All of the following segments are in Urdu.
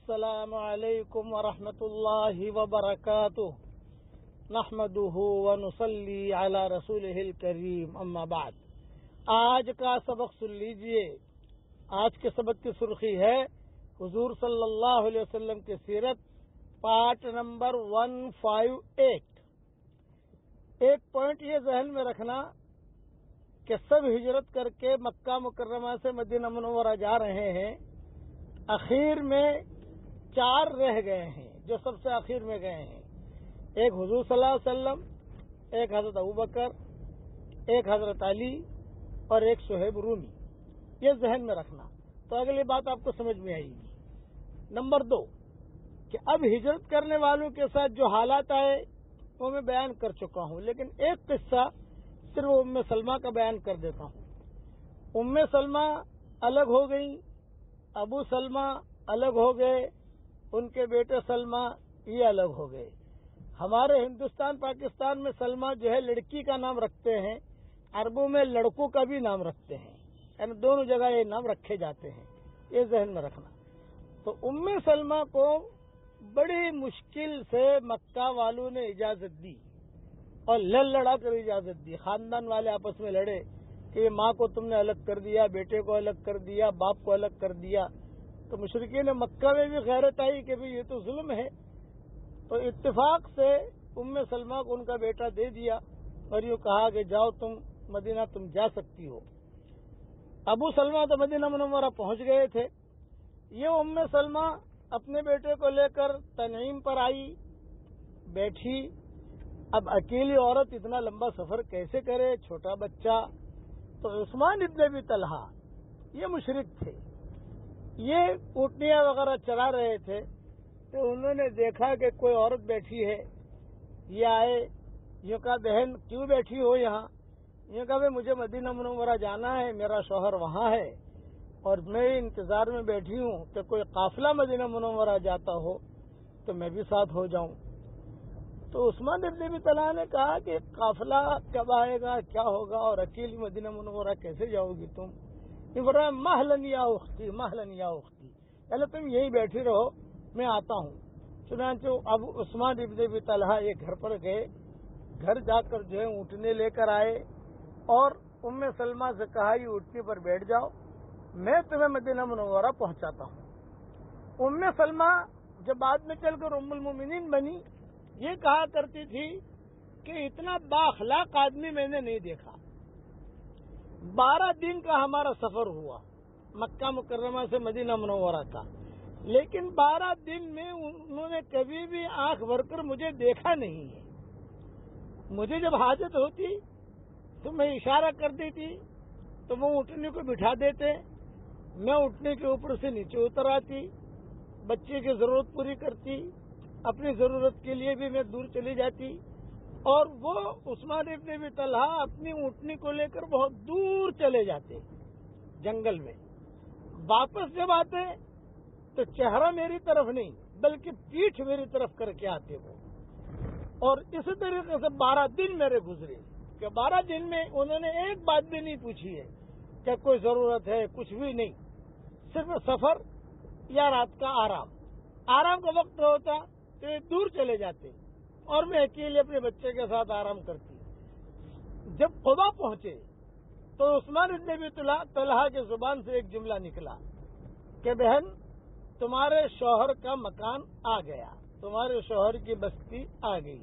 السلام علیکم ورحمۃ اللہ وبرکاتہ نحمدہ ونصلی علی رسولہ الکریم اما بعد۔ آج کا سبق سن لیجئے۔ آج کے سبق کی سرخی ہے حضور صلی اللہ علیہ وسلم کی سیرت، پارٹ نمبر 158۔ ایک پوائنٹ یہ ذہن میں رکھنا کہ سب ہجرت کر کے مکہ مکرمہ سے مدینہ منورہ جا رہے ہیں، اخیر میں 4 رہ گئے ہیں جو سب سے آخر میں گئے ہیں۔ ایک حضور صلی اللہ علیہ وسلم، ایک حضرت ابوبکر، ایک حضرت علی اور ایک صہیب رومی۔ یہ ذہن میں رکھنا تو اگلی بات آپ کو سمجھ میں آئے گی۔ نمبر 2 کہ اب ہجرت کرنے والوں کے ساتھ جو حالات آئے وہ میں بیان کر چکا ہوں، لیکن ایک قصہ صرف ام سلمہ کا بیان کر دیتا ہوں۔ ام سلمہ الگ ہو گئی، ابو سلمہ الگ ہو گئے، ان کے بیٹے سلمہ یہ الگ ہو گئے۔ ہمارے ہندوستان پاکستان میں سلمہ جو ہے لڑکی کا نام رکھتے ہیں، عربوں میں لڑکوں کا بھی نام رکھتے ہیں، یعنی دونوں جگہ یہ نام رکھے جاتے ہیں، یہ ذہن میں رکھنا۔ تو ام سلمہ کو بڑی مشکل سے مکہ والوں نے اجازت دی اور لڑا کر اجازت دی۔ خاندان والے آپس میں لڑے کہ یہ ماں کو تم نے الگ کر دیا، بیٹے کو الگ کر دیا، باپ کو الگ کر دیا۔ تو مشرکین مکہ میں بھی غیرت آئی کہ یہ تو ظلم ہے، تو اتفاق سے ام سلمہ کو ان کا بیٹا دے دیا اور یوں کہا کہ جاؤ تم مدینہ، تم جا سکتی ہو۔ ابو سلمہ تو مدینہ منورہ پہنچ گئے تھے۔ یہ ام سلمہ اپنے بیٹے کو لے کر تنعیم پر آئی، بیٹھی۔ اب اکیلی عورت اتنا لمبا سفر کیسے کرے، چھوٹا بچہ۔ تو عثمان ابن ابی طلحہ یہ مشرک تھے، یہ اونٹنیاں وغیرہ چلا رہے تھے، تو انہوں نے دیکھا کہ کوئی عورت بیٹھی ہے۔ یہ آئے، یہ کہا بہن کیوں بیٹھی ہو یہاں؟ یہ کہا بھائی مجھے مدینہ منورہ جانا ہے، میرا شوہر وہاں ہے اور میں انتظار میں بیٹھی ہوں کہ کوئی قافلہ مدینہ منورہ جاتا ہو تو میں بھی ساتھ ہو جاؤں۔ تو عثمان ابن ابی طلحہ نے کہا کہ قافلہ کب آئے گا، کیا ہوگا، اور اکیلی مدینہ منورہ کیسے جاؤ گی تم؟ یہ بول رہا مہلن یا اختی، مہلن یا اختی، پہلے تم یہی بیٹھی رہو، میں آتا ہوں۔ چنانچہ اب عثمان ابن ابی طلحہ یہ گھر پر گئے، گھر جا کر جو ہے اونٹنے لے کر آئے اور ام سلمہ سے کہا یہ اونٹنی پر بیٹھ جاؤ، میں تمہیں مدینہ منورہ پہنچاتا ہوں۔ ام سلمہ جب بعد میں چل کر ام المومنین بنی، یہ کہا کرتی تھی کہ اتنا بااخلاق آدمی میں نے نہیں دیکھا۔ 12 دن کا ہمارا سفر ہوا مکہ مکرمہ سے مدینہ منورہ کا، لیکن 12 دن میں انہوں نے کبھی بھی آنکھ بھر کر مجھے دیکھا نہیں ہے۔ مجھے جب حاجت ہوتی تو میں اشارہ کر دیتی تو وہ اونٹنے کو بٹھا دیتے، میں اونٹنے کے اوپر سے نیچے اتر آتی، بچے کی ضرورت پوری کرتی، اپنی ضرورت کے لیے بھی میں دور چلی جاتی، اور وہ عثمان ابن ابی طلحہ اپنی اونٹنی کو لے کر بہت دور چلے جاتے جنگل میں۔ واپس جب آتے تو چہرہ میری طرف نہیں بلکہ پیٹھ میری طرف کر کے آتے وہ، اور اسی طریقے سے 12 دن میرے گزرے کہ 12 دن میں انہوں نے ایک بات بھی نہیں پوچھی ہے کہ کوئی ضرورت ہے، کچھ بھی نہیں، صرف سفر یا رات کا آرام کا وقت ہوتا تو یہ دور چلے جاتے اور میں اکیلے اپنے بچے کے ساتھ آرام کرتی۔ جب قبا پہنچے تو عثمان ابن ابی طلحہ کی زبان سے ایک جملہ نکلا کہ بہن تمہارے شوہر کا مکان آ گیا، تمہارے شوہر کی بستی آ گئی۔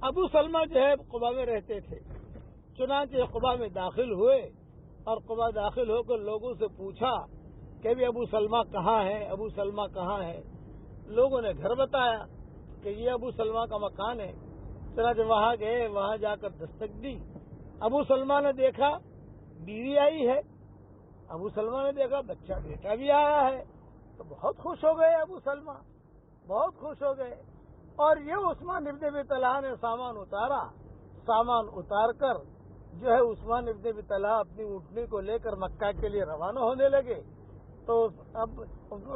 ابو سلمہ جو ہے قبا میں رہتے تھے، چنانچہ قبا میں داخل ہوئے اور قبا داخل ہو کر لوگوں سے پوچھا کہ بھی ابو سلمہ کہاں ہے، ابو سلمہ کہاں ہے؟ لوگوں نے گھر بتایا کہ یہ ابو سلمہ کا مکان ہے۔ چنانچہ وہاں گئے، وہاں جا کر دستک دی۔ ابو سلمہ نے دیکھا بیوی آئی ہے، ابو سلمہ نے دیکھا بچہ بیٹا بھی آیا ہے، تو بہت خوش ہو گئے ابو سلمہ، بہت خوش ہو گئے۔ اور یہ عثمان ابن ابی طلحہ نے سامان اتارا، سامان اتار کر جو ہے عثمان ابن ابی طلحہ اپنی اونٹنی کو لے کر مکہ کے لیے روانہ ہونے لگے۔ تو اب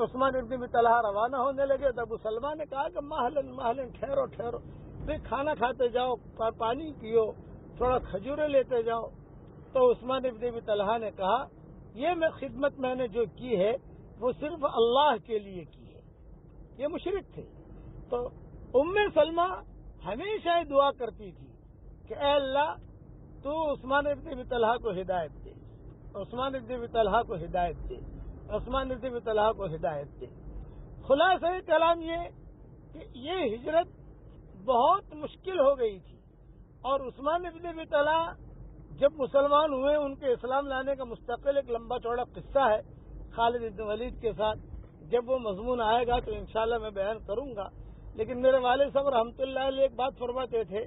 عثمان ابن ابی طلحہ روانہ ہونے لگے تو ابو سلمہ نے کہا کہ مہلن مہلن، ٹھہرو ٹھہرو، پھر کھانا کھاتے جاؤ، پانی پیو، تھوڑا کھجورے لیتے جاؤ۔ تو عثمان ابن ابی طلحہ نے کہا یہ خدمت میں نے جو کی ہے وہ صرف اللہ کے لیے کی ہے، یہ مشرک تھے. تو سلمہ ہمیشہ دعا کرتی تھی کہ اے اللہ تو عثمان ابن ابی طلحہ کو ہدایت دے، عثمان ابن ابی طلحہ کو ہدایت دے، عثمان ابن ابی طلحہ کو ہدایت دے. خلاصہ کلام یہ کہ یہ ہجرت بہت مشکل ہو گئی تھی، اور عثمان ابن ابی طلحہ جب مسلمان ہوئے ان کے اسلام لانے کا مستقل ایک لمبا چوڑا قصہ ہے خالد بن ولید کے ساتھ. جب وہ مضمون آئے گا تو انشاءاللہ میں بیان کروں گا. لیکن میرے والد صاحب رحمۃ اللہ علیہ ایک بات فرماتے تھے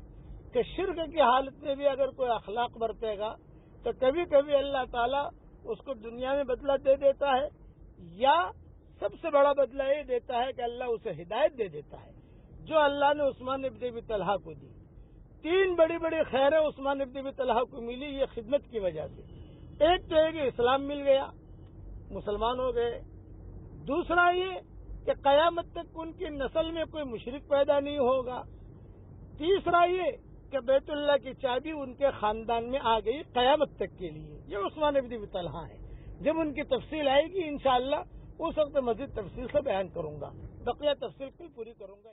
کہ شرک کی حالت میں بھی اگر کوئی اخلاق برتے گا تو کبھی کبھی اللہ تعالیٰ اس کو دنیا میں بدلہ دے دیتا ہے، یا سب سے بڑا بدلہ یہ دیتا ہے کہ اللہ اسے ہدایت دے دیتا ہے، جو اللہ نے عثمان ابن ابی طلحہ کو دی. 3 بڑی بڑی خیریں عثمان ابن ابی طلحہ کو ملی یہ خدمت کی وجہ سے. ایک تو ہے کہ اسلام مل گیا، مسلمان ہو گئے. دوسرا یہ کہ قیامت تک ان کی نسل میں کوئی مشرک پیدا نہیں ہوگا. تیسرا یہ کہ بیت اللہ کی چابی ان کے خاندان میں آ گئی قیامت تک کے لیے. یہ عثمان ابن ابی طلحہ ہیں. جب ان کی تفصیل آئے گی انشاءاللہ اس وقت مزید تفصیل سے بیان کروں گا، بقیہ تفصیل کل پوری کروں گا.